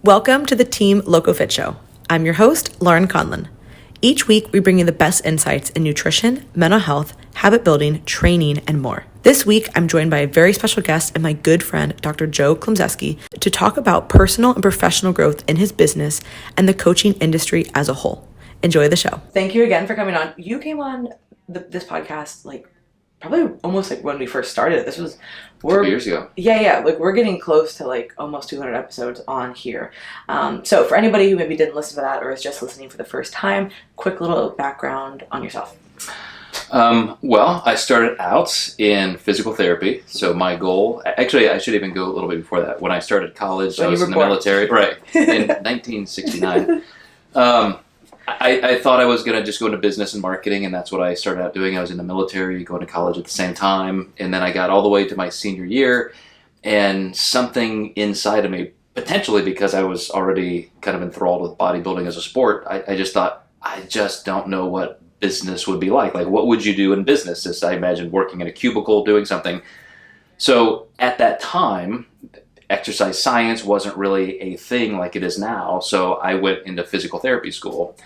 Welcome to the Team Loco Fit Show. I'm your host, Laurin. Each week, we bring you the best insights in nutrition, mental health, habit building, training, and more. This week, I'm joined by a very special guest and my good friend, Dr. Joe Klemczewski, to talk about personal and professional growth in his business and the coaching industry as a whole. Enjoy the show. Thank you again for coming on. You came on this podcast probably almost when we first started. This was 2 years ago. Yeah. We're getting close to almost 200 episodes on here. So for anybody who maybe didn't listen to that or is just listening for the first time, quick little background on yourself. Well, I started out in physical therapy. So my goal, actually, I should even go a little bit before that. When I started college, I was in the military, right, in 1969. I thought I was going to just go into business and marketing, and that's what I started out doing. I was in the military, going to college at the same time, and then I got all the way to my senior year, and something inside of me, potentially because I was already kind of enthralled with bodybuilding as a sport, I just thought, I just don't know what business would be like. What would you do in business? As I imagined working in a cubicle, doing something. So at that time, exercise science wasn't really a thing like it is now, so I went into physical therapy school.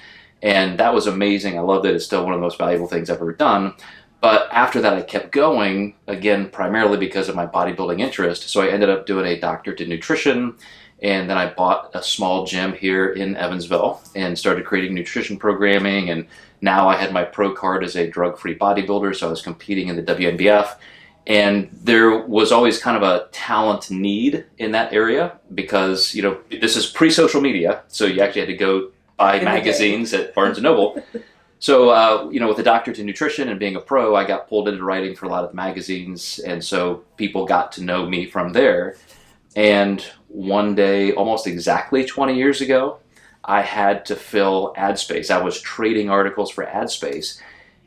And that was amazing. I loved it. It's still one of the most valuable things I've ever done. But after that, I kept going, again, primarily because of my bodybuilding interest. So I ended up doing a doctorate in nutrition, and then I bought a small gym here in Evansville and started creating nutrition programming. And now I had my pro card as a drug-free bodybuilder, so I was competing in the WNBF. And there was always kind of a talent need in that area because, this is pre-social media, so you actually had to go buy magazines at Barnes & Noble. So, with the doctorate in nutrition and being a pro, I got pulled into writing for a lot of the magazines, and so people got to know me from there. And one day, almost exactly 20 years ago, I had to fill ad space. I was trading articles for ad space.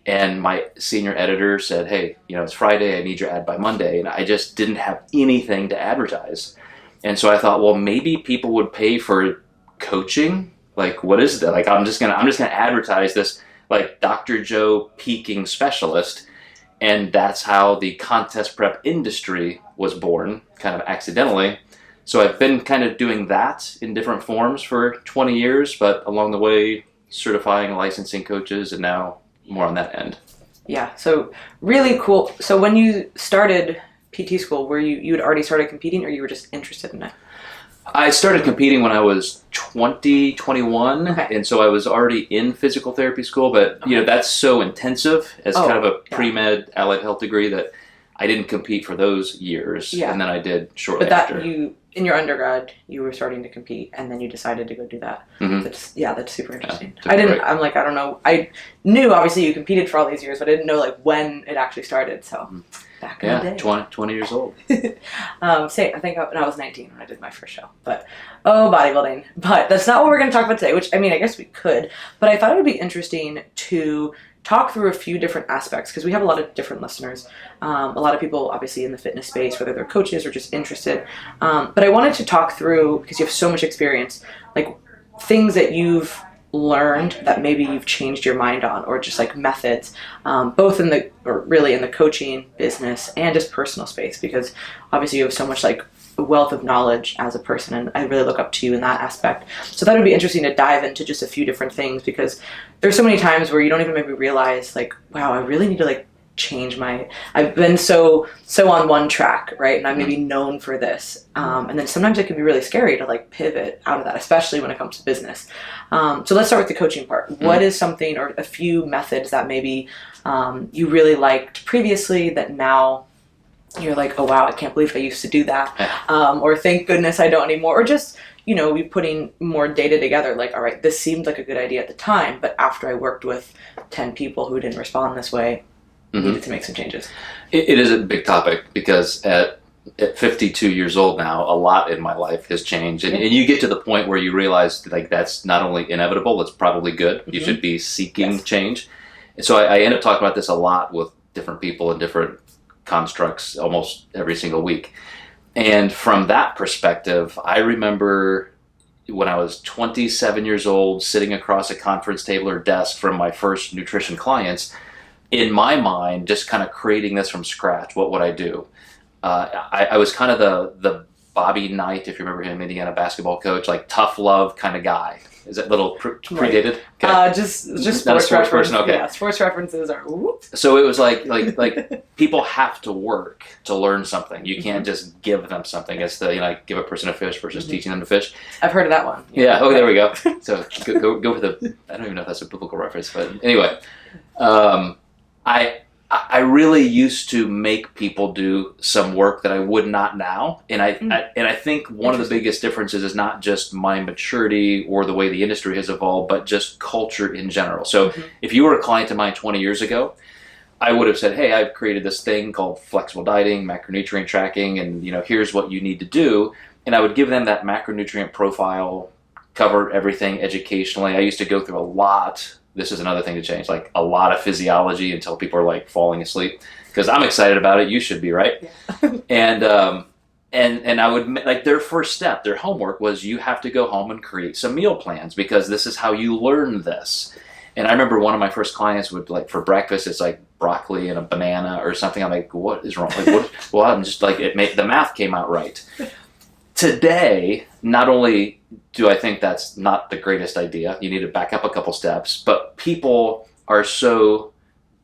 And my senior editor said, hey, it's Friday, I need your ad by Monday. And I just didn't have anything to advertise. And so I thought, well, maybe people would pay for coaching. What is that? I'm just gonna advertise this Dr. Joe peaking specialist. And that's how the contest prep industry was born, kind of accidentally. So I've been kind of doing that in different forms for 20 years, but along the way, certifying, licensing coaches, and now more on that end. Yeah, so really cool. So when you started PT school, were you had already started competing, or you were just interested in it? I started competing when I was 21, okay. And so I was already in physical therapy school, but that's so intensive as kind of a pre-med allied health degree that I didn't compete for those years, and then I did shortly after. But in your undergrad, you were starting to compete, and then you decided to go do that. Mm-hmm. That's super interesting. I don't know. I knew, obviously, you competed for all these years, but I didn't know, when it actually started, so back in the day. 20 years old. I think I was 19 when I did my first show, but, bodybuilding. But that's not what we're going to talk about today, which, I guess we could, but I thought it would be interesting to talk through a few different aspects because we have a lot of different listeners. A lot of people obviously in the fitness space, whether they're coaches or just interested. But I wanted to talk through, because you have so much experience, things that you've learned that maybe you've changed your mind on, or just methods, both in the coaching business and just personal space, because obviously you have so much wealth of knowledge as a person, and I really look up to you in that aspect. So that would be interesting to dive into just a few different things, because there's so many times where you don't even maybe realize wow, I really need to change I've been so on one track, right? And I'm maybe known for this. And then sometimes it can be really scary to pivot out of that, especially when it comes to business. So let's start with the coaching part. Mm-hmm. What is something or a few methods that maybe you really liked previously that now you're oh wow, I can't believe I used to do that. Or thank goodness I don't anymore. Or just, we putting more data together, all right, this seemed like a good idea at the time, but after I worked with 10 people who didn't respond this way, needed to make some changes. It is a big topic because at 52 years old now, a lot in my life has changed. And you get to the point where you realize that's not only inevitable, it's probably good. Mm-hmm. You should be seeking change. And so I end up talking about this a lot with different people and different constructs almost every single week. And from that perspective, I remember when I was 27 years old, sitting across a conference table or desk from my first nutrition clients, in my mind, just kind of creating this from scratch. What would I do? I was kind of the Bobby Knight, if you remember him, Indiana basketball coach, like tough love kind of guy. Is that a little predated? Okay. Just not a sports person. Okay. Yeah, sports references are. Whoop. So it was like people have to work to learn something. You can't just give them something. It's the give a person a fish versus teaching them to fish. I've heard of that one. Yeah. Oh, there we go. So go for the. I don't even know if that's a biblical reference, but anyway, I really used to make people do some work that I would not now, and I think one of the biggest differences is not just my maturity or the way the industry has evolved, but just culture in general. So if you were a client of mine 20 years ago, I would have said, hey, I've created this thing called flexible dieting, macronutrient tracking, and here's what you need to do, and I would give them that macronutrient profile, cover everything educationally. I used to go through a lot. This is another thing to change, like a lot of physiology until people are like falling asleep, because I'm excited about it. You should be, right? Yeah. And I would, like, their first step, their homework was you have to go home and create some meal plans, because this is how you learn this. And I remember one of my first clients would, like, for breakfast, it's like broccoli and a banana or something. I'm like, what is wrong? Like, what? Well, I'm just like, the math came out right. Today, not only do I think that's not the greatest idea, you need to back up a couple steps, but people are so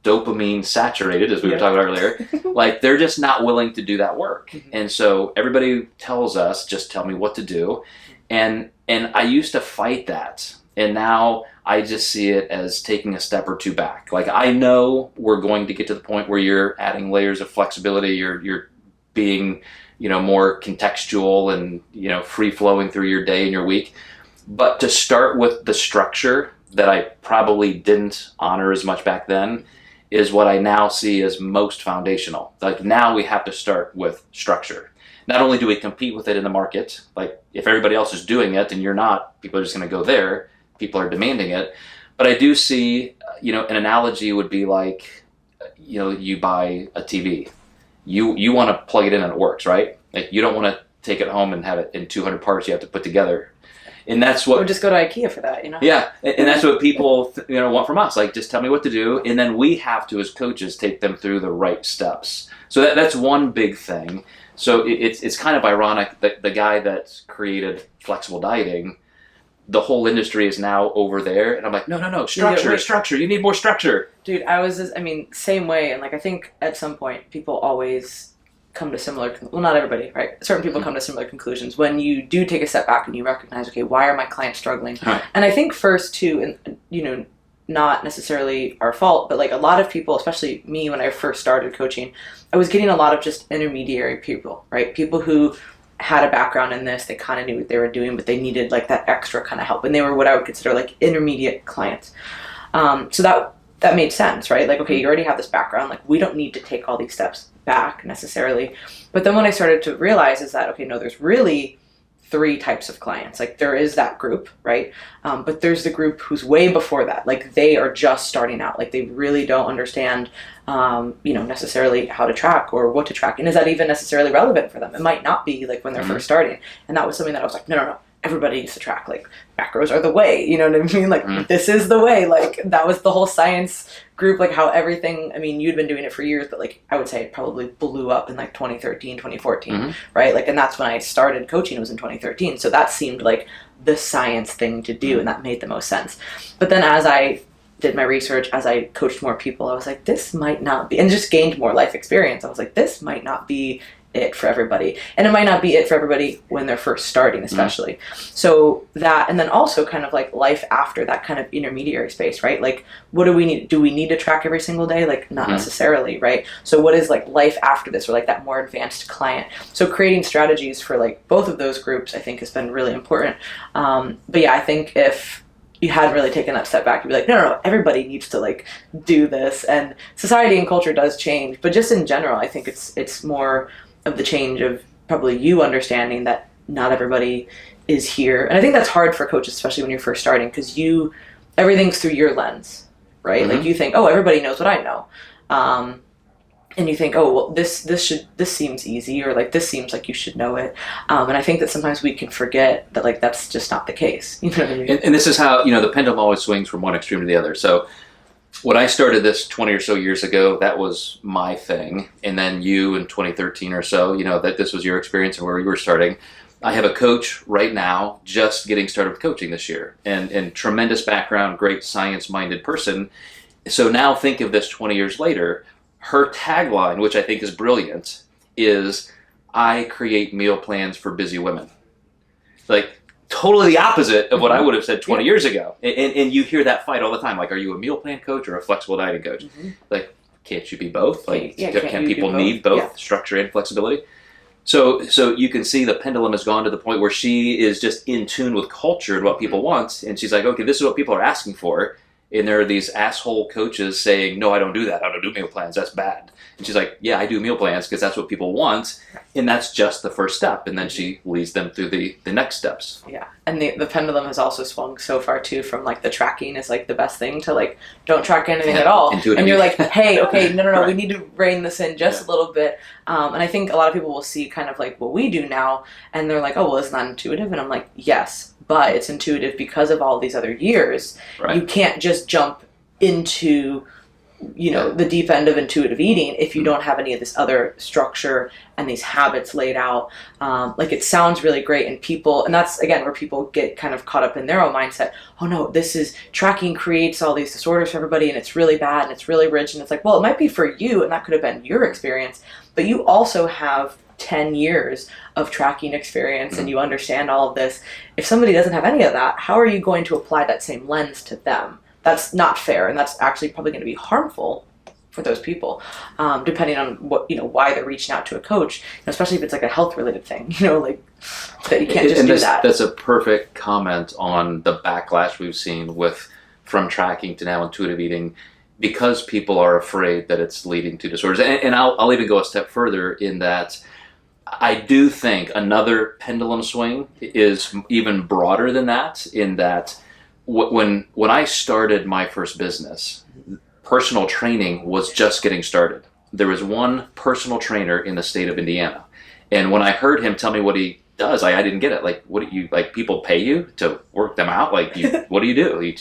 dopamine saturated, as we were talking about earlier, like they're just not willing to do that work. And so everybody tells us, just tell me what to do. And I used to fight that. And now I just see it as taking a step or two back. Like, I know we're going to get to the point where you're adding layers of flexibility, you're being more contextual and, free flowing through your day and your week. But to start with the structure that I probably didn't honor as much back then is what I now see as most foundational. Like, now we have to start with structure. Not only do we compete with it in the market, like if everybody else is doing it and you're not, people are just going to go there. People are demanding it. But I do see, an analogy would be like, you buy a TV. You want to plug it in and it works, right? Like, you don't want to take it home and have it in 200 parts you have to put together. And that's what... Or just go to IKEA for that, Yeah, and that's what people want from us. Like, just tell me what to do, and then we have to, as coaches, take them through the right steps. So that's one big thing. So it's kind of ironic that the guy that created flexible dieting, the whole industry is now over there, and I'm like, no, structure, you need more structure. Dude, same way, and like, I think at some point people always come to similar, well, not everybody, right? Certain people come to similar conclusions when you do take a step back and you recognize, okay, why are my clients struggling? Right. And I think first too, and not necessarily our fault, but like a lot of people, especially me when I first started coaching, I was getting a lot of just intermediary people, right? People who had a background in this, they kind of knew what they were doing, but they needed like that extra kind of help, and they were what I would consider like intermediate clients. So that made sense, right? Like, okay, you already have this background, like we don't need to take all these steps back necessarily. But then what I started to realize is that, okay, no, there's really 3 types of clients. Like, there is that group, right? But there's the group who's way before that. Like, they are just starting out. Like, they really don't understand, necessarily how to track or what to track. And is that even necessarily relevant for them? It might not be, like, when they're first starting. And that was something that I was like, no. Everybody needs to track. Like, macros are the way. You know what I mean? Like, this is the way. Like, that was the whole science group. Like, how everything, I mean, you'd been doing it for years, but like, I would say it probably blew up in like 2013, 2014, right? Like, and that's when I started coaching, it was in 2013. So that seemed like the science thing to do, and that made the most sense. But then as I did my research, as I coached more people, I was like, this might not be, and just gained more life experience. I was like, this might not be it for everybody, and it might not be it for everybody when they're first starting, especially. So that, and then also kind of like life after that kind of intermediary space, right? Like, what do we need? Do we need to track every single day? Like, not necessarily, right? So what is like life after this, or like that more advanced client? So creating strategies for like both of those groups, I think, has been really important. But yeah, I think if you hadn't really taken that step back, you'd be like, no, everybody needs to like do this. And society and culture does change, but just in general, I think it's more of the change of probably you understanding that not everybody is here. And I think that's hard for coaches, especially when you're first starting, because everything's through your lens, right? Like, you think, oh, everybody knows what I know. And you think, oh, well, this seems easy, or like, this seems like you should know it. And I think that sometimes we can forget that, like, that's just not the case. You know what I mean? And this is how, the pendulum always swings from one extreme to the other. So When I started this 20 or so years ago, that was my thing. And then you in 2013 or so, that this was your experience and where you were starting. I have a coach right now just getting started with coaching this year, and tremendous background, great science-minded person. So now think of this 20 years later. Her tagline, which I think is brilliant, is I create meal plans for busy women. Like, totally the opposite of what I would have said 20 years ago. And you hear that fight all the time. Like, are you a meal plan coach or a flexible dieting coach? Like, can't you be both? Like, can people need both structure and flexibility? So you can see the pendulum has gone to the point where she is just in tune with culture and what people want. And she's like, okay, this is what people are asking for. And there are these asshole coaches saying, no, I don't do that. I don't do meal plans. That's bad. And she's like, yeah, I do meal plans because that's what people want. And that's just the first step. And then she leads them through the next steps. Yeah. And the pendulum has also swung so far too, from like the tracking is like the best thing to like, don't track anything at all. And you're like, hey, okay, no, right. We need to rein this in just a little bit. And I think a lot of people will see kind of like what we do now. And they're like, oh, well, it's not intuitive. And I'm like, yes. But it's intuitive because of all these other years. Right. You can't just jump into, the deep end of intuitive eating if you don't have any of this other structure and these habits laid out. Like, it sounds really great, and that's again where people get kind of caught up in their own mindset. Oh no, this is tracking creates all these disorders for everybody, and it's really bad and it's really rich. And it's like, well, it might be for you, and that could have been your experience, but you also have 10 years of tracking experience and you understand all of this. If somebody doesn't have any of that, how are you going to apply that same lens to them? That's not fair, and that's actually probably going to be harmful for those people, depending on what why they're reaching out to a coach, especially if it's like a health related thing, like that you can't just do that. That's a perfect comment on the backlash we've seen from tracking to now intuitive eating, because people are afraid that it's leading to disorders. And I'll even go a step further in that I do think another pendulum swing is even broader than that, in that when I started my first business, personal training was just getting started. There was one personal trainer in the state of Indiana. And when I heard him tell me what he does, I didn't get it. Like, what do you, like, people pay you to work them out? Like, what do? You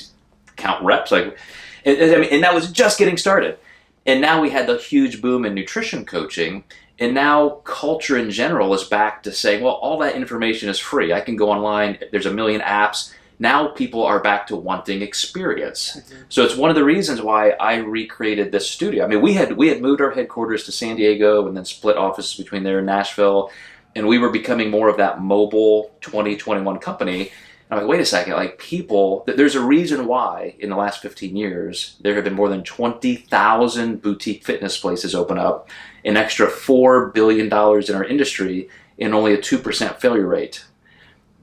count reps? Like, and that was just getting started. And now we had the huge boom in nutrition coaching. And now culture in general is back to saying, well, all that information is free. I can go online. There's a million apps. Now people are back to wanting experience. So it's one of the reasons why I recreated this studio. I mean, we had moved our headquarters to San Diego and then split offices between there and Nashville. And we were becoming more of that mobile 2021 company. And I'm like, wait a second, like, people, there's a reason why in the last 15 years, there have been more than 20,000 boutique fitness places open up, an extra $4 billion in our industry, and only a 2% failure rate.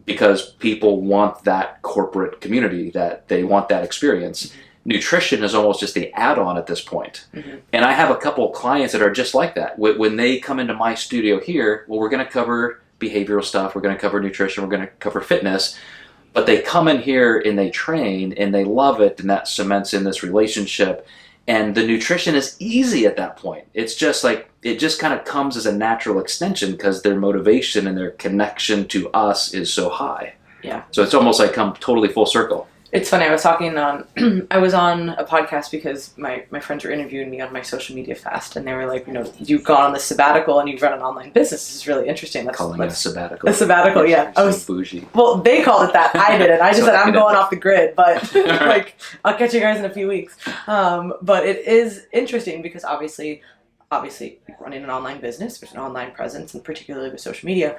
Because people want that corporate community, that they want that experience. Nutrition is almost just the add-on at this point. And I have a couple of clients that are just like that. When they come into my studio here, well, we're going to cover behavioral stuff, we're going to cover nutrition, we're going to cover fitness. But they come in here and they train and they love it, and that cements in this relationship. And the nutrition is easy at that point. It's just like, it just kind of comes as a natural extension because their motivation and their connection to us is so high. Yeah. So it's almost like come totally full circle. It's funny, I was talking on, I was on a podcast because my friends were interviewing me on my social media fast, and they were like, you've gone on this sabbatical and you've run an online business. This is really interesting. Calling it a sabbatical. A sabbatical, yeah. I was bougie. Well, they called it that. I didn't. I just said I'm going off the grid, but like, I'll catch you guys in a few weeks. But it is interesting because obviously running an online business, there's an online presence, and particularly with social media.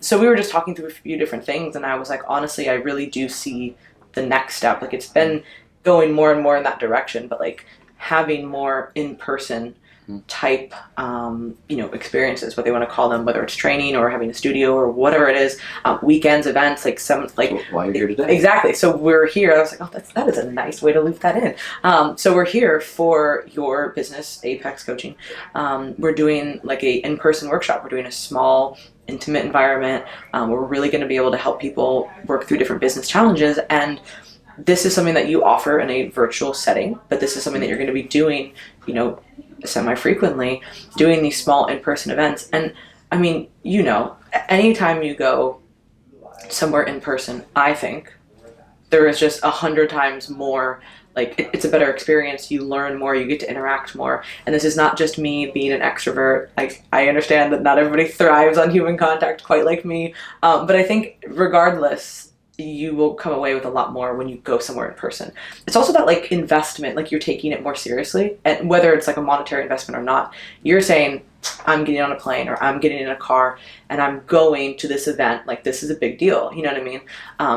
So we were just talking through a few different things, and I was like, honestly, I really do see the next step. Like, it's been going more and more in that direction, but like having more in-person type, experiences, what they want to call them, whether it's training or having a studio or whatever it is, weekends, events, why you're here today. Exactly. So we're here. I was like, oh, that is a nice way to loop that in. So we're here for your business, Apex Coaching. We're doing like a in-person workshop. We're doing a small, intimate environment where we're really going to be able to help people work through different business challenges. And this is something that you offer in a virtual setting, but this is something that you're going to be doing, semi-frequently, doing these small in-person events. And I mean, anytime you go somewhere in person, I think there is just 100 times more like it's a better experience. You learn more, you get to interact more. And this is not just me being an extrovert. Like, I understand that not everybody thrives on human contact quite like me. But I think regardless, you will come away with a lot more when you go somewhere in person. It's also that like investment, like you're taking it more seriously, and whether it's like a monetary investment or not, you're saying, I'm getting on a plane or I'm getting in a car and I'm going to this event. Like, this is a big deal. You know what I mean?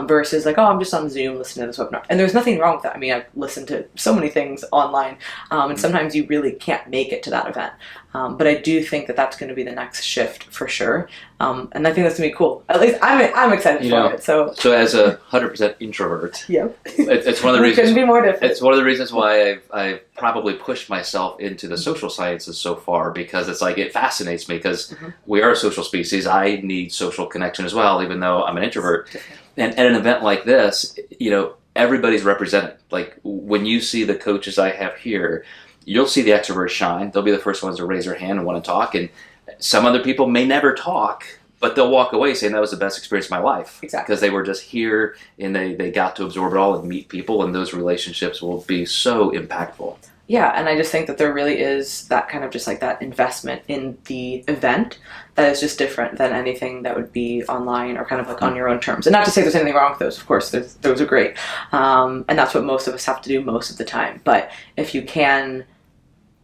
Versus like, oh, I'm just on Zoom listening to this webinar. And there's nothing wrong with that. I mean, I've listened to so many things online, and sometimes you really can't make it to that event. But I do think that that's going to be the next shift for sure. And I think that's going to be cool. At least I'm excited for it. So as a 100% introvert, yep. It's one of the reasons. Couldn't be more different. It's one of the reasons why I've probably pushed myself into the social sciences so far, because it's like, it fascinates me, because we are a social species. I need social connection as well, even though I'm an introvert. And at an event like this, everybody's represented. Like, when you see the coaches I have here, you'll see the extroverts shine. They'll be the first ones to raise their hand and want to talk. And some other people may never talk, but they'll walk away saying that was the best experience of my life. Exactly. Because they were just here and they got to absorb it all and meet people, and those relationships will be so impactful. Yeah, and I just think that there really is that kind of just like that investment in the event that is just different than anything that would be online or kind of like on your own terms. And not to say there's anything wrong with those, of course, those are great. And that's what most of us have to do most of the time. But if you can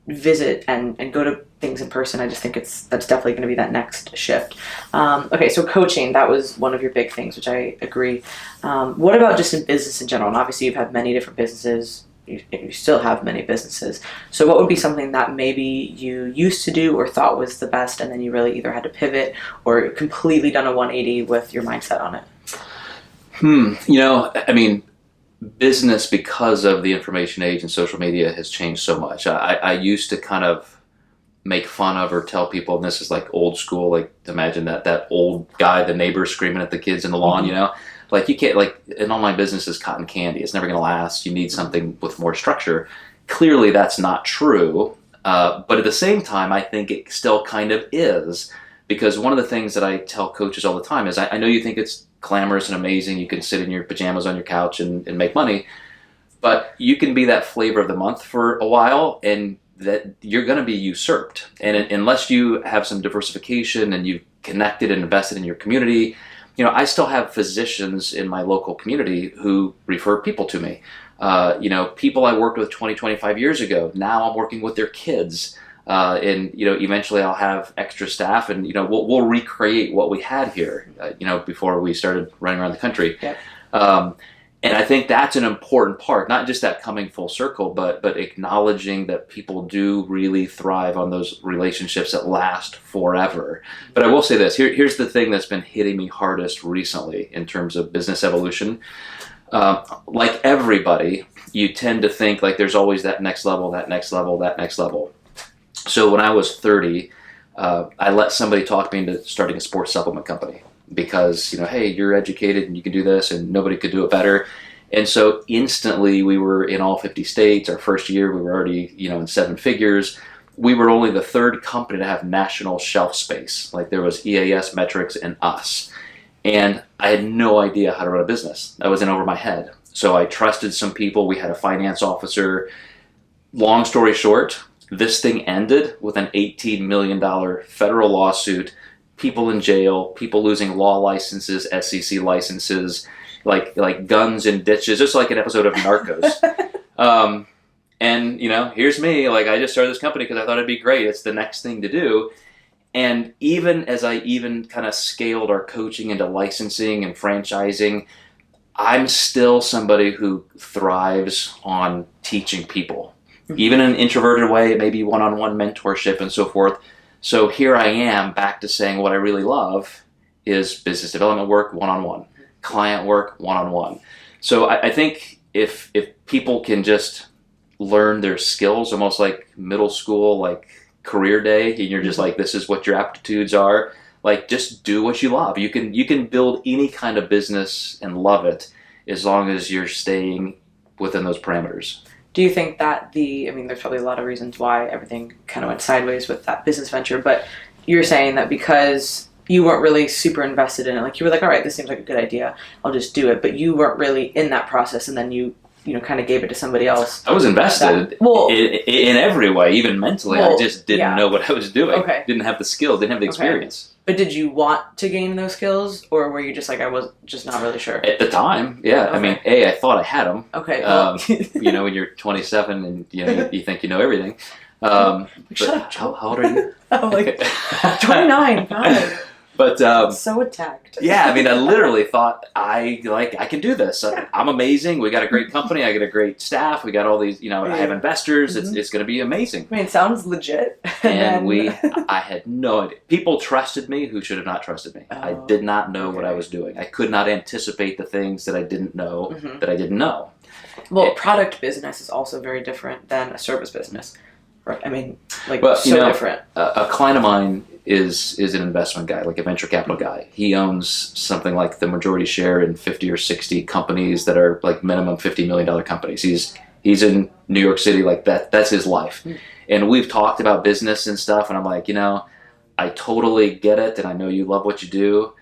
visit and go to things in person, I just think that's definitely going to be that next shift. Okay, so coaching, that was one of your big things, which I agree. What about just in business in general? And obviously you've had many different businesses. You still have many businesses. So what would be something that maybe you used to do or thought was the best, and then you really either had to pivot or completely done a 180 with your mindset on it? I mean, business, because of the information age and social media, has changed so much. I used to kind of make fun of or tell people, and this is like old school, like imagine that old guy, the neighbor screaming at the kids in the lawn, Like, you can't, like, an online business is cotton candy. It's never going to last. You need something with more structure. Clearly, that's not true. But at the same time, I think it still kind of is. Because one of the things that I tell coaches all the time is, I know you think it's glamorous and amazing. You can sit in your pajamas on your couch and make money. But you can be that flavor of the month for a while, and that you're going to be usurped. And unless you have some diversification and you've connected and invested in your community, I still have physicians in my local community who refer people to me. People I worked with 20, 25 years ago, now I'm working with their kids. And eventually I'll have extra staff, and, we'll recreate what we had here, before we started running around the country. Yeah. And I think that's an important part, not just that coming full circle, but acknowledging that people do really thrive on those relationships that last forever. But I will say this, here's the thing that's been hitting me hardest recently in terms of business evolution. Like everybody, you tend to think like there's always that next level, that next level, that next level. So when I was 30, I let somebody talk me into starting a sports supplement company. Because, hey, you're educated and you can do this, and nobody could do it better. And so instantly we were in all 50 states. Our first year we were already, in 7 figures. We were only the 3rd company to have national shelf space. Like, there was EAS, Metrics, and us. And I had no idea how to run a business. That was in over my head. So I trusted some people. We had a finance officer. Long story short, this thing ended with an $18 million federal lawsuit. People in jail, people losing law licenses, SEC licenses, like guns in ditches, just like an episode of Narcos. And, here's me, like, I just started this company because I thought it'd be great. It's the next thing to do. And even as I kind of scaled our coaching into licensing and franchising, I'm still somebody who thrives on teaching people. Mm-hmm. Even in an introverted way, maybe one-on-one mentorship and so forth. So here I am back to saying what I really love is business development work one-on-one, client work one-on-one. So I think if people can just learn their skills, almost like middle school, like career day, and you're just like, this is what your aptitudes are, like, just do what you love. You can build any kind of business and love it as long as you're staying within those parameters. Do you think that there's probably a lot of reasons why everything kind of went sideways with that business venture, but you're saying that because you weren't really super invested in it, like you were like, all right, this seems like a good idea, I'll just do it, but you weren't really in that process, and then you kind of gave it to somebody else. I was invested in every way, even mentally. I just didn't know what I was doing. Okay. Didn't have the skill, didn't have the experience. But did you want to gain those skills, or were you just like, I was just not really sure? At the time, yeah. Okay. I mean, I thought I had them. Okay. When you're 27 and you think you know everything. Shut up, Joe. How old are you? I'm like 29. God. But so attacked. Yeah, I mean, I literally thought I can do this. I'm amazing. We got a great company. I got a great staff. We got all these. I have investors. Mm-hmm. It's going to be amazing. I mean, it sounds legit. And I had no idea. People trusted me who should have not trusted me. I did not know what I was doing. I could not anticipate the things that I didn't know that I didn't know. Well, product business is also very different than a service business. Right? I mean, different. A client of mine is an investment guy, like a venture capital guy. He owns something like the majority share in 50 or 60 companies that are like minimum $50 million companies. He's in New York City, like that's his life. And we've talked about business and stuff, and I'm like, I totally get it, and I know you love what you do,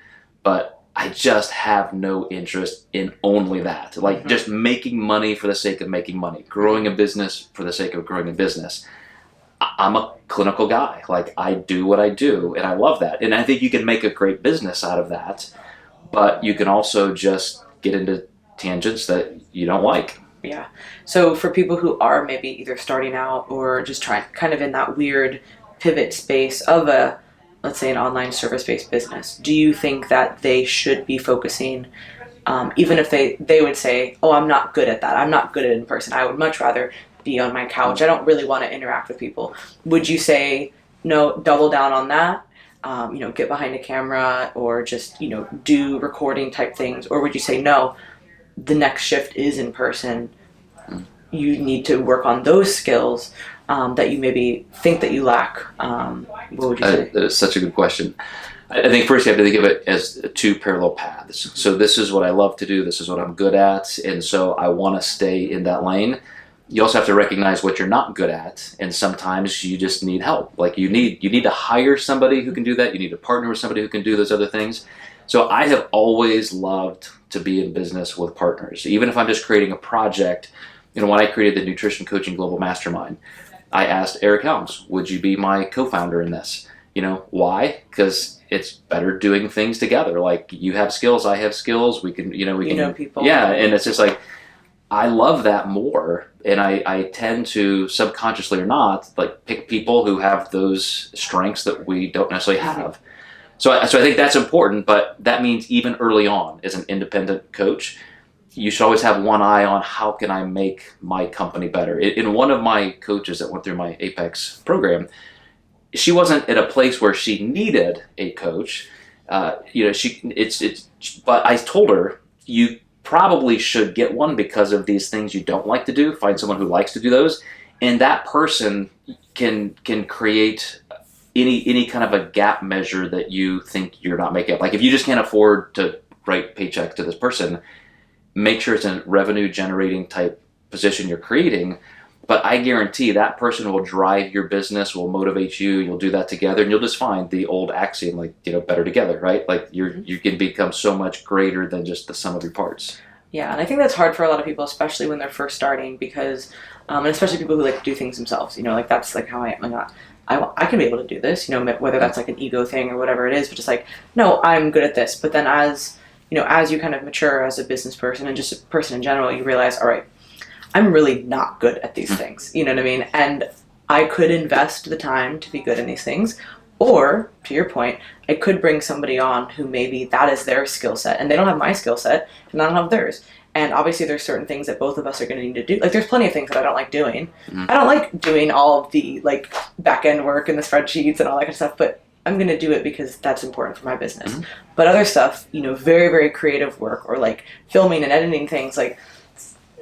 but I just have no interest in only that. Like just making money for the sake of making money, growing a business for the sake of growing a business. I'm a clinical guy. Like, I do what I do, and I love that. And I think you can make a great business out of that, but you can also just get into tangents that you don't like. Yeah. So for people who are maybe either starting out or just trying kind of in that weird pivot space of let's say an online service-based business, do you think that they should be focusing, even if they would say, oh, I'm not good at that. I'm not good at it in person. I would much rather be on my couch. I don't really want to interact with people. Would you say, no, double down on that, get behind a camera or just, do recording type things? Or would you say, no, the next shift is in person. You need to work on those skills that you maybe think that you lack. What would you say? That is such a good question. I think first you have to think of it as two parallel paths. So this is what I love to do. This is what I'm good at. And so I want to stay in that lane. You also have to recognize what you're not good at, and sometimes you just need help. Like you need to hire somebody who can do that. You need to partner with somebody who can do those other things. So I have always loved to be in business with partners. Even if I'm just creating a project, when I created the Nutrition Coaching Global Mastermind, I asked Eric Helms, would you be my co-founder in this? Why? Because it's better doing things together. Like you have skills, I have skills. We can, we can people. Yeah, and it's just like, I love that more, and I tend to, subconsciously or not, like pick people who have those strengths that we don't necessarily have. So I think that's important, but that means even early on, as an independent coach, you should always have one eye on how can I make my company better. In one of my coaches that went through my Apex program, she wasn't at a place where she needed a coach. But I told her, you probably should get one because of these things you don't like to do. Find someone who likes to do those, and that person can create any kind of a gap measure that you think you're not making up. Like if you just can't afford to write paychecks to this person, make sure it's a revenue generating type position you're creating. But I guarantee that person will drive your business, will motivate you. You'll do that together, and you'll just find the old axiom, like, better together, right? Like you can become so much greater than just the sum of your parts. Yeah, and I think that's hard for a lot of people, especially when they're first starting, because, and especially people who like to do things themselves. Like that's like how I am. Like, I can be able to do this. Whether that's like an ego thing or whatever it is, but just like, no, I'm good at this. But then as you kind of mature as a business person and just a person in general, you realize, all right, I'm really not good at these things. You know what I mean? And I could invest the time to be good in these things. Or, to your point, I could bring somebody on who maybe that is their skill set. And they don't have my skill set, and I don't have theirs. And obviously there's certain things that both of us are going to need to do. Like there's plenty of things that I don't like doing. I don't like doing all of the like back-end work and the spreadsheets and all that kind of stuff. But I'm going to do it because that's important for my business. But other stuff, very, very creative work or like filming and editing things, like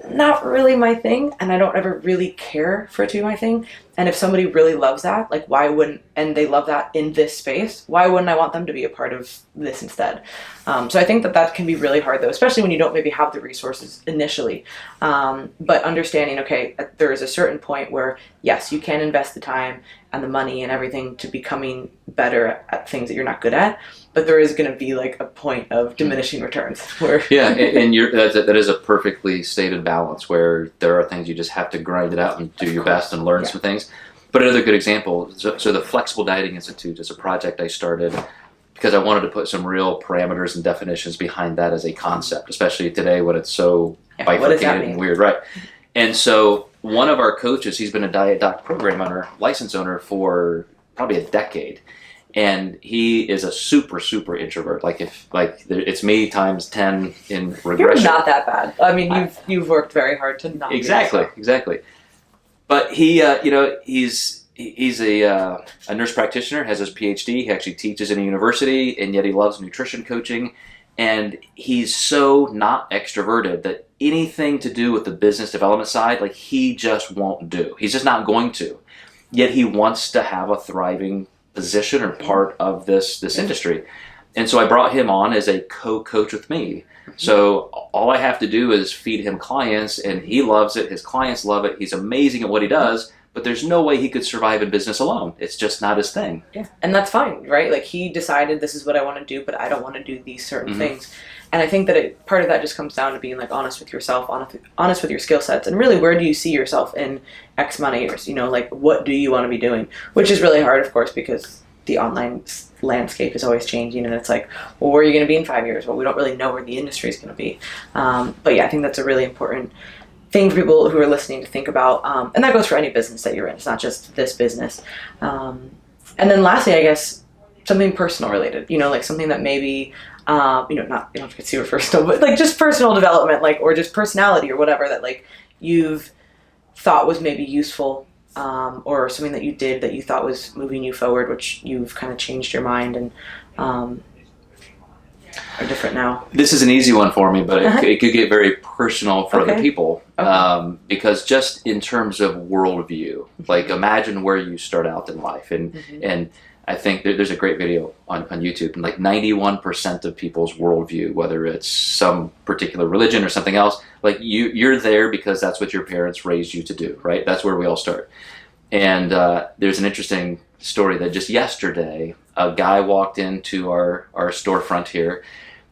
not really my thing, and I don't ever really care for it to be my thing. And if somebody really loves that, like why wouldn't, and they love that in this space, why wouldn't I want them to be a part of this instead? So I think that can be really hard though, especially when you don't maybe have the resources initially. But understanding, okay, there is a certain point where yes, you can invest the time and the money and everything to becoming better at things that you're not good at. but there is going to be like a point of diminishing returns. Where and that is a perfectly stated balance where there are things you just have to grind it out and do your best and learn some things. But another good example, so the Flexible Dieting Institute is a project I started because I wanted to put some real parameters and definitions behind that as a concept, especially today when it's so bifurcated and weird, right? And so one of our coaches, he's been a Diet Doc program owner, license owner for probably a decade. And he is a super, super introvert. It's me times 10 in regression. You're not that bad. I mean, you've worked very hard to not. Exactly. But he, he's a nurse practitioner, has his PhD. He actually teaches in a university, and yet he loves nutrition coaching. And he's so not extroverted that anything to do with the business development side, like he just won't do. He's just not going to. Yet he wants to have a thriving position or part of this industry. And so I brought him on as a co-coach with me. So all I have to do is feed him clients, and he loves it. His clients love it. He's amazing at what he does, but there's no way he could survive in business alone. It's just not his thing. Yeah. And that's fine, right? Like he decided this is what I want to do, but I don't want to do these certain things. And I think that part of that just comes down to being like honest with yourself, honest with your skill sets, and really where do you see yourself in X amount of years? You know, like what do you want to be doing? Which is really hard, of course, because the online landscape is always changing, and it's like, well, where are you going to be in 5 years? Well, we don't really know where the industry is going to be. But yeah, I think that's a really important thing for people who are listening to think about. And that goes for any business that you're in. It's not just this business. And then lastly, I guess, something personal related, you know, like something that maybe, you don't have to get super personal, but like just personal development, like, or just personality or whatever that like you've thought was maybe useful, or something that you did that you thought was moving you forward, which you've kind of changed your mind and are different now. This is an easy one for me, but it could get very personal for other people. Because just in terms of worldview, like imagine where you start out in life. And I think there's a great video on YouTube, and like 91% of people's worldview, whether it's some particular religion or something else, like you're there because that's what your parents raised you to do, right? That's where we all start. And there's an interesting story that just yesterday, a guy walked into our storefront here,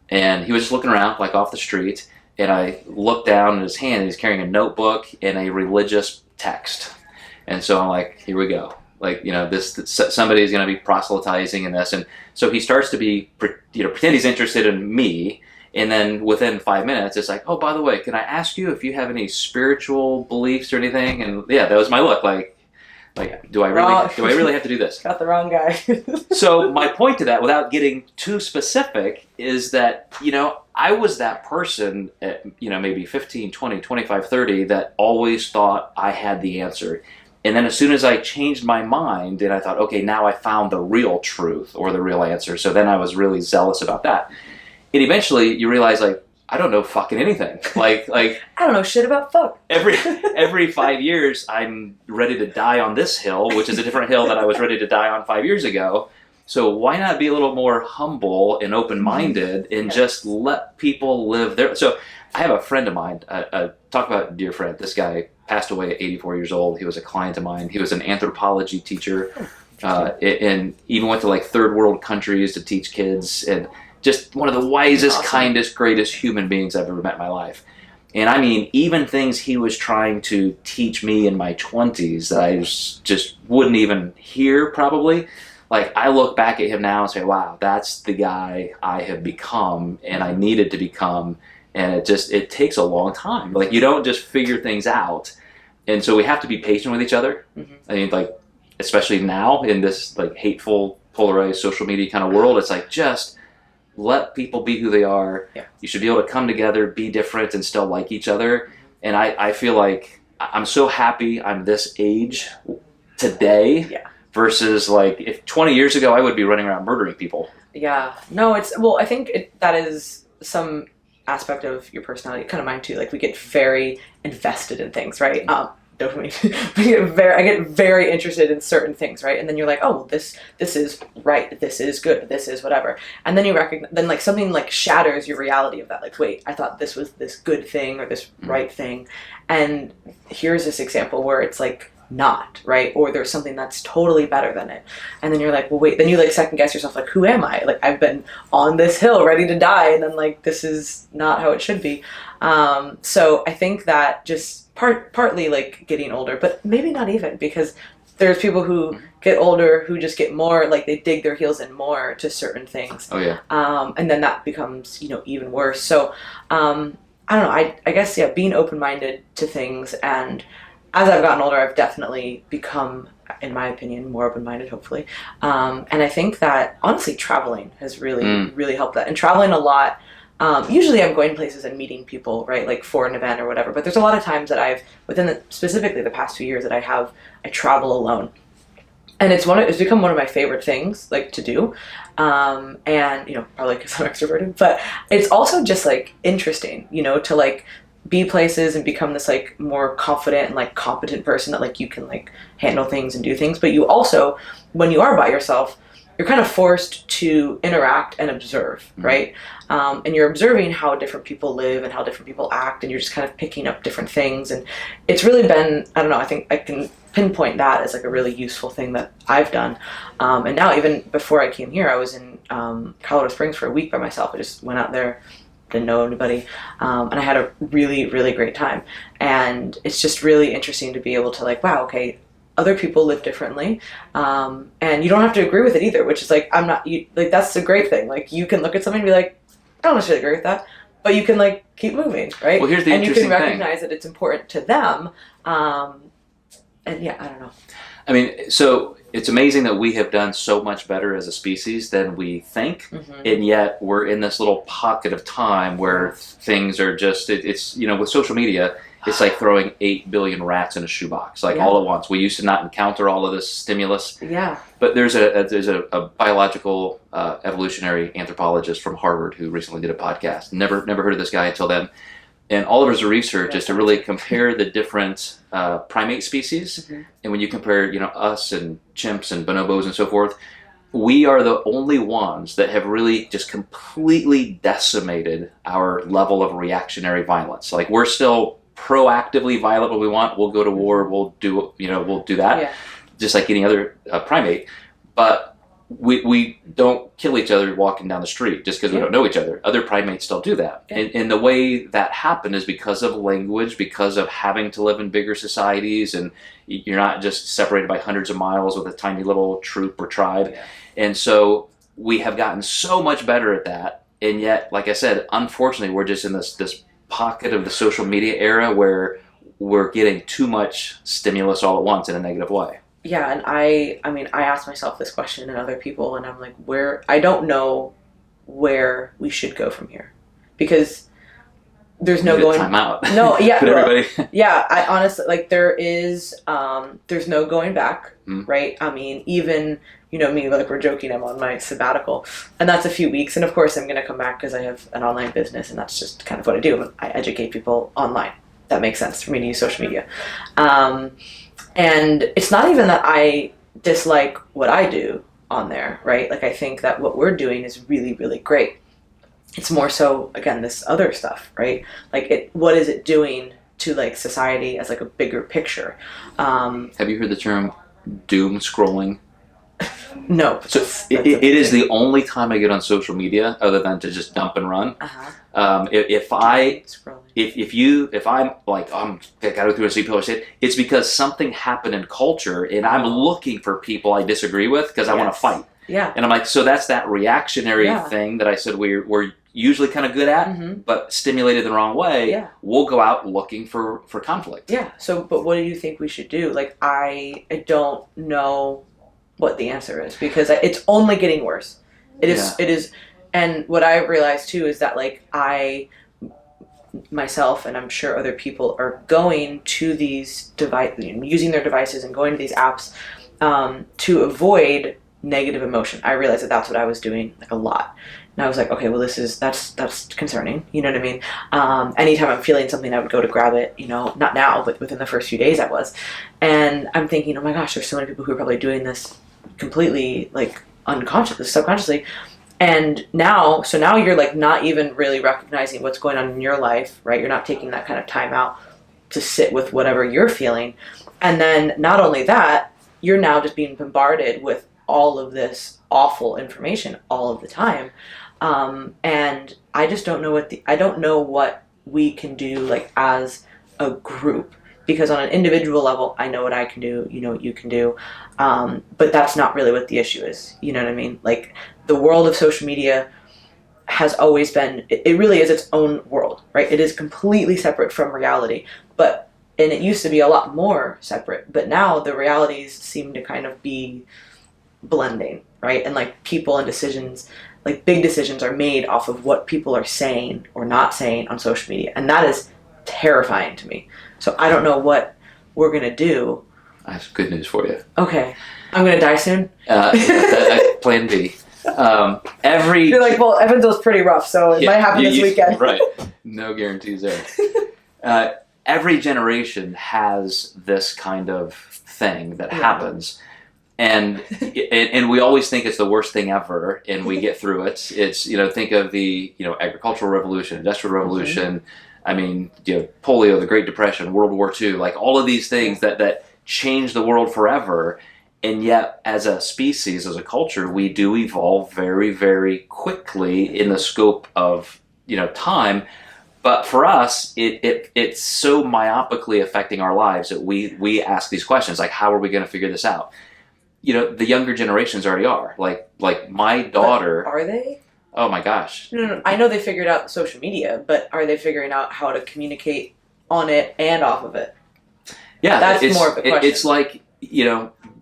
and he was just looking around like off the street, and I looked down at his hand, and he's carrying a notebook and a religious text. And so I'm like, here we go. Like, you know, somebody's going to be proselytizing in this. And so he starts to pretend he's interested in me. And then within 5 minutes, it's like, oh, by the way, can I ask you if you have any spiritual beliefs or anything? And yeah, that was my look. Like, do I really have to do this? Got the wrong guy. So my point to that, without getting too specific, is that, you know, I was that person at, you know, maybe 15, 20, 25, 30 that always thought I had the answer. And then as soon as I changed my mind and I thought, okay, now I found the real truth or the real answer. So then I was really zealous about that. And eventually you realize, like, I don't know fucking anything. Like I don't know shit about fuck. Every 5 years I'm ready to die on this hill, which is a different hill that I was ready to die on 5 years ago. So why not be a little more humble and open-minded and just let people live their... So I have a friend of mine, talk about a dear friend. This guy passed away at 84 years old. He was a client of mine. He was an anthropology teacher, and even went to like third world countries to teach kids, and just one of the wisest, kindest, greatest human beings I've ever met in my life. And I mean, even things he was trying to teach me in my 20s that I just wouldn't even hear probably. Like, I look back at him now and say, wow, that's the guy I have become and I needed to become. And it takes a long time. Like, you don't just figure things out. And so we have to be patient with each other. I mean, like, especially now in this like hateful, polarized social media kind of world, it's like, just let people be who they are. Yeah. You should be able to come together, be different, and still like each other. And I feel like I'm so happy I'm this age today. Yeah. Versus like if 20 years ago I would be running around murdering people. Yeah. No, I think that is some aspect of your personality, kind of mine too. Like, we get very invested in things, right? Dopamine. I get very interested in certain things, right? And then you're like, oh, well, this is right, this is good, this is whatever. And then you recognize, then like something like shatters your reality of that. Like, wait, I thought this was this good thing or this right thing. And here's this example where it's like not, right? Or there's something that's totally better than it. And then you're like, well, wait, then you like second guess yourself, like, who am I? Like, I've been on this hill ready to die, and then like, this is not how it should be. So I think that just partly like getting older, but maybe not even, because there's people who get older who just get more, like they dig their heels in more to certain things. Oh yeah. And then that becomes, even worse. So, I don't know, I guess, yeah, being open-minded to things. And as I've gotten older, I've definitely become, in my opinion, more open-minded, hopefully. And I think that, honestly, traveling has really, really helped that. And traveling a lot, usually I'm going places and meeting people, right, like for an event or whatever. But there's a lot of times that I've, specifically the past 2 years, that I travel alone. And it's become one of my favorite things, like, to do. And, probably because I'm extroverted, but it's also just, like, interesting, to, like, be places and become this, like, more confident and, like, competent person that, like, you can, like, handle things and do things. But you also, when you are by yourself, you're kind of forced to interact and observe, right? And you're observing how different people live and how different people act, and you're just kind of picking up different things. And it's really been, I don't know, I think I can pinpoint that as like a really useful thing that I've done. And now, even before I came here, I was in Colorado Springs for a week by myself. I just went out there, didn't know anybody, and I had a really, really great time. And it's just really interesting to be able to, like, wow, okay, other people live differently, and you don't have to agree with it either, which is like, that's a great thing. Like, you can look at something and be like, I don't necessarily agree with that, but you can, like, keep moving, right? Well, here's the interesting thing. And you can recognize that it's important to them, and yeah, I don't know. I mean, so it's amazing that we have done so much better as a species than we think, and yet we're in this little pocket of time where things are just, it's, with social media, it's like throwing 8 billion rats in a shoebox, like all at once. We used to not encounter all of this stimulus. Yeah. But there's a biological evolutionary anthropologist from Harvard who recently did a podcast. Never heard of this guy until then. And all of his research is to really compare the different primate species. And when you compare, us and chimps and bonobos and so forth, we are the only ones that have really just completely decimated our level of reactionary violence. Like, we're still proactively violent when we want. We'll go to war. We'll do that, just like any other primate. But we don't kill each other walking down the street just because we don't know each other. Other primates still do that. And the way that happened is because of language, because of having to live in bigger societies, and you're not just separated by hundreds of miles with a tiny little troop or tribe. And so we have gotten so much better at that. And yet, like I said, unfortunately, we're just in this pocket of the social media era where we're getting too much stimulus all at once in a negative way. Yeah, and I asked myself this question and other people, and I'm like, I don't know where we should go from here, because there's no going time out. No, yeah, everybody. Yeah, I honestly, like, there's no going back, right? I mean, even, me, like, we're joking, I'm on my sabbatical, and that's a few weeks, and of course I'm gonna come back because I have an online business, and that's just kind of what I do. I educate people online. That makes sense for me to use social media. And it's not even that I dislike what I do on there, right? Like, I think that what we're doing is really, really great. It's more so, again, this other stuff, right? Like, what is it doing to, like, society as, like, a bigger picture? Have you heard the term doom scrolling? No. So it is the only time I get on social media other than to just dump and run. If I'm like, I gotta go through and see people say, it's because something happened in culture and I'm looking for people I disagree with because I want to fight. Yeah. And I'm like, so that's that reactionary thing that I said we're usually kind of good at, but stimulated the wrong way. We'll go out looking for conflict. Yeah. So, but what do you think we should do? Like, I don't know what the answer is, because it's only getting worse. It is. And what I've realized too is that, like, I myself, and I'm sure other people, are going to these using their devices and going to these apps to avoid negative emotion. I realized that that's what I was doing, like, a lot. And I was like, okay, well, that's concerning. You know what I mean? Anytime I'm feeling something, I would go to grab it, not now, but within the first few days I was. And I'm thinking, oh my gosh, there's so many people who are probably doing this completely, like, unconsciously, subconsciously. And now you're, like, not even really recognizing what's going on in your life, right? You're not taking that kind of time out. to sit with whatever you're feeling. And then not only that, you're now just being bombarded with all of this awful information all of the time. And I just don't know I don't know what we can do like as a group, because on an individual level, I know what I can do, you know what you can do. But that's not really what the issue is. You know what I mean? Like, the world of social media has always been, it really is its own world, right? It is completely separate from reality. And it used to be a lot more separate, but now the realities seem to kind of be blending, right? And like people and decisions, like big decisions are made off of what people are saying or not saying on social media. And that is terrifying to me. So I don't know what we're going to do. I have good news for you. Okay. I'm going to die soon? Plan B. You're like, well, Evansville's pretty rough, so it might happen this weekend. Right. No guarantees there. Every generation has this kind of thing that happens. And we always think it's the worst thing ever, and we get through it. It's, think of the, agricultural revolution, industrial revolution, mm-hmm. I mean, polio, the Great Depression, World War II, like all of these things that changed the world forever. And yet, as a species, as a culture, we do evolve very, very quickly in the scope of, time. But for us, it's so myopically affecting our lives that we ask these questions, like, how are we going to figure this out? The younger generations already are. Like my daughter. But are they? Oh my gosh. No. I know they figured out social media, but are they figuring out how to communicate on it and off of it? Yeah, that's more of the question. It's like,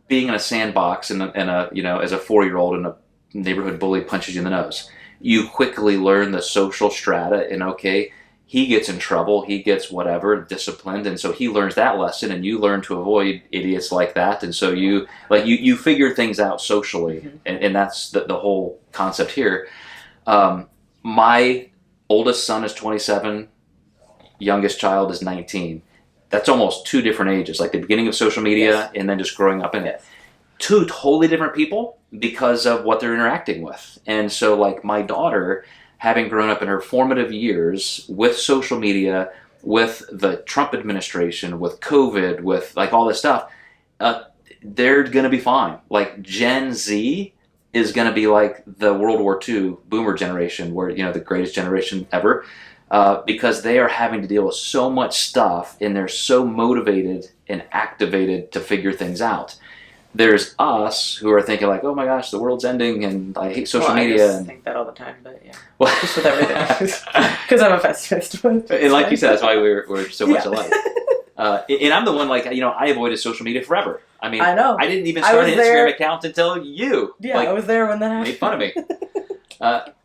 being in a sandbox and as a 4-year-old and a neighborhood bully punches you in the nose. You quickly learn the social strata, and okay, he gets in trouble, he gets whatever, disciplined, and so he learns that lesson, and you learn to avoid idiots like that, and so you figure things out socially, mm-hmm. and that's the whole concept here. My oldest son is 27, youngest child is 19. That's almost 2 different ages, like the beginning of social media yes. and then just growing up in it. 2 totally different people because of what they're interacting with. And so like my daughter, having grown up in her formative years with social media, with the Trump administration, with COVID, with like all this stuff, they're going to be fine. Like Gen Z is going to be like the World War II boomer generation, where, the greatest generation ever. Because they are having to deal with so much stuff, and they're so motivated and activated to figure things out. There's us who are thinking like, oh my gosh, the world's ending, and I hate social media. I think that all the time, but yeah, well, just with everything, because I'm a pessimist. And like you said, that's why we're so much alike. And I'm the one, like, I avoided social media forever. I mean, I know. I didn't even start an Instagram account until you. Yeah, I was there when that happened. Made fun of me.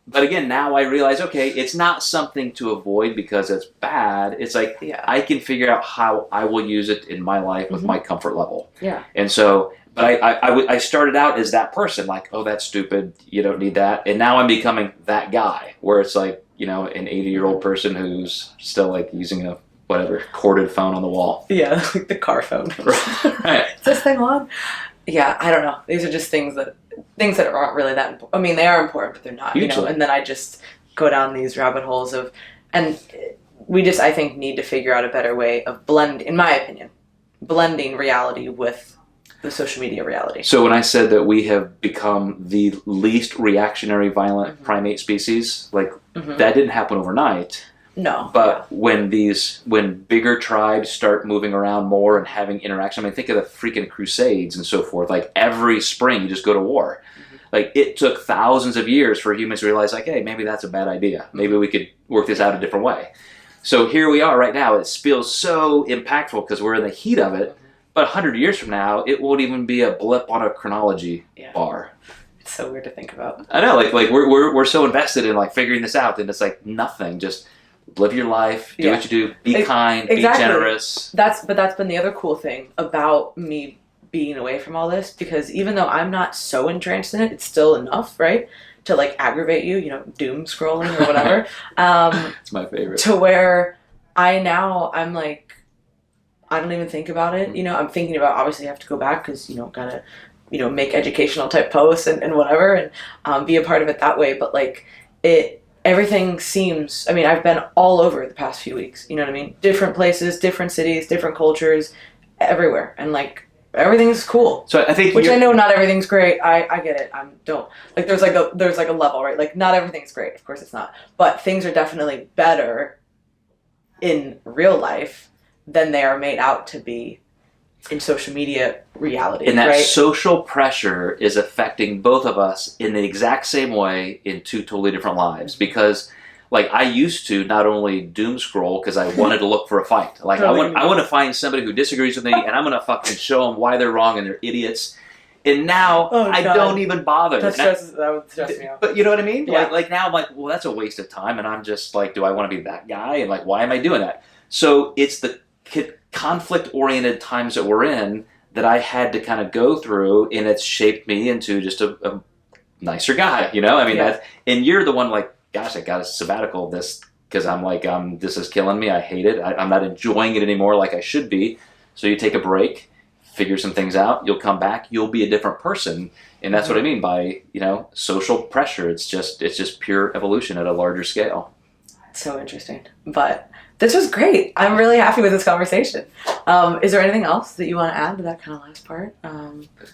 But again, now I realize, okay, it's not something to avoid because it's bad. It's like, I can figure out how I will use it in my life with mm-hmm. my comfort level. Yeah. And so, but I started out as that person, like, oh, that's stupid, you don't need that. And now I'm becoming that guy, where it's like, an 80-year-old person who's still like using a whatever corded phone on the wall. Yeah, like the car phone. Right. Is this thing on? Yeah, I don't know. These are just things that aren't really that important. I mean, they are important, but they're not. Usually. And then I just go down these rabbit holes and we just, I think, need to figure out a better way of in my opinion, blending reality with the social media reality. So when I said that we have become the least reactionary, violent mm-hmm. primate species, like mm-hmm. that didn't happen overnight. No. But when bigger tribes start moving around more and having interaction, I mean, think of the freaking Crusades and so forth. Like every spring, you just go to war. Mm-hmm. Like it took thousands of years for humans to realize, like, hey, maybe that's a bad idea. Maybe we could work this out a different way. So here we are right now. It feels so impactful because we're in the heat of it. Mm-hmm. But 100 years from now, it won't even be a blip on a chronology bar. It's so weird to think about. I know, like we're so invested in like figuring this out, and it's like nothing. Just live your life, do what you do, be kind, exactly. Be generous. That's been the other cool thing about me being away from all this, because even though I'm not so entranced in it, it's still enough, right, to like aggravate you, doom scrolling or whatever. It's my favorite. To where I'm like, I don't even think about it. I'm thinking about, obviously I have to go back because, gotta, make educational type posts and whatever and be a part of it that way. But like everything seems, I mean, I've been all over the past few weeks, you know what I mean? Different places, different cities, different cultures, everywhere. And like, everything's cool. So I think, which I know not everything's great. I get it. Don't like, there's like a level, right? Like, not everything's great. Of course it's not. But things are definitely better in real life than they are made out to be in social media reality. And that right? social pressure is affecting both of us in the exact same way in two totally different lives. Because, like, I used to not only doom scroll because I wanted to look for a fight. Like, Totally. I want to find somebody who disagrees with me, and I'm going to fucking show them why they're wrong and they're idiots. And now I don't even bother. That would stress me out. But you know what I mean? Yeah. Like now I'm like, well, that's a waste of time. And I'm just like, do I want to be that guy? And like, why am I doing that? So it's the conflict-oriented times that we're in that I had to kind of go through, and it's shaped me into just a nicer guy, you know? I mean, and you're the one like, gosh, I got a sabbatical of this because I'm like, this is killing me. I hate it. I'm not enjoying it anymore like I should be. So you take a break, figure some things out, you'll come back, you'll be a different person. And that's what I mean by, you know, social pressure. It's just pure evolution at a larger scale. So interesting. But this was great. I'm really happy with this conversation. Is there anything else that you want to add to that kind of last part?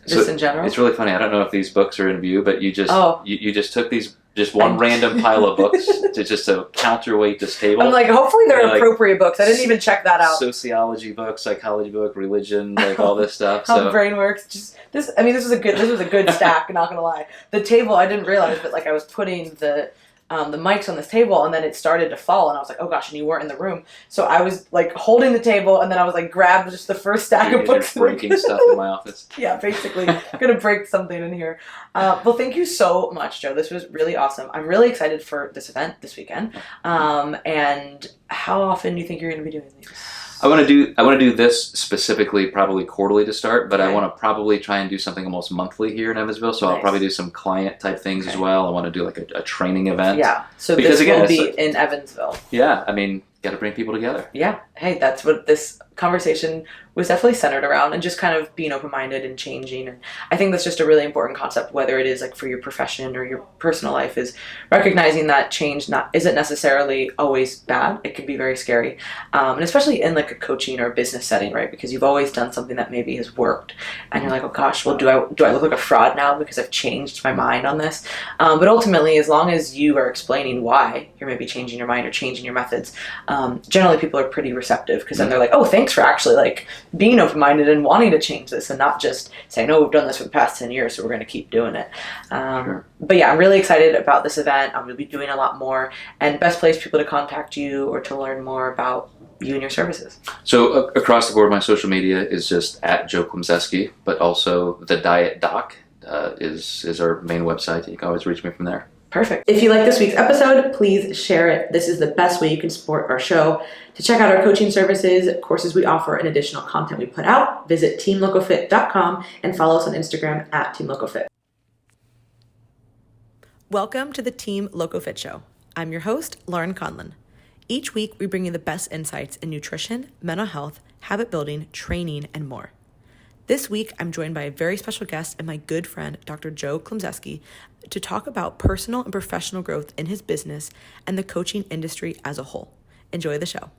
Just in general? It's really funny. I don't know if these books are in view, but you just you just took these one random pile of books to counterweight this table. I'm like, hopefully they're like, appropriate books. I didn't even check that out. Sociology book, psychology book, religion, like all this stuff. How the brain works. Just this. I mean, this was a good stack. Not gonna lie. The table, I didn't realize, but like I was putting the mics on this table, and then it started to fall, and I was like, oh gosh, and you weren't in the room. So I was like holding the table, and then I was like, grabbed just the first stack of books. Breaking stuff in my office. Yeah, basically. Gonna break something in here. Well, thank you so much, Joe. This was really awesome. I'm really excited for this event this weekend. And how often do you think you're gonna be doing these? I want to do this specifically, probably quarterly to start, but I want to probably try and do something almost monthly here in Evansville. So I'll probably do some client type things as well. I want to do like a training event. Yeah. So because this will be in Evansville. Yeah. I mean, got to bring people together. Yeah. Hey, that's what this conversation was definitely centered around, and just kind of being open-minded and changing. And I think that's just a really important concept, whether it is like for your profession or your personal life, is recognizing that change isn't necessarily always bad. It can be very scary. And especially in like a coaching or business setting, right? Because you've always done something that maybe has worked, and you're like, oh gosh, well, do I look like a fraud now because I've changed my mind on this? But ultimately, as long as you are explaining why you're maybe changing your mind or changing your methods, generally people are pretty receptive, because then they're like, oh, thanks for actually like being open-minded and wanting to change this, and not just saying, no, we've done this for the past 10 years, so we're going to keep doing it. Sure. But yeah, I'm really excited about this event. I'm going to be doing a lot more, and best place people to contact you or to learn more about you and your services. So across the board, my social media is just at Joe Klemczewski, but also the Diet Doc is our main website. You can always reach me from there. Perfect. If you like this week's episode, please share it. This is the best way you can support our show. To check out our coaching services, courses we offer, and additional content we put out, visit teamlocofit.com and follow us on Instagram at teamlocofit. Welcome to the Team LocoFit Show. I'm your host, Laurin Conlon. Each week, we bring you the best insights in nutrition, mental health, habit building, training, and more. This week, I'm joined by a very special guest and my good friend, Dr. Joe Klemczewski, to talk about personal and professional growth in his business and the coaching industry as a whole. Enjoy the show.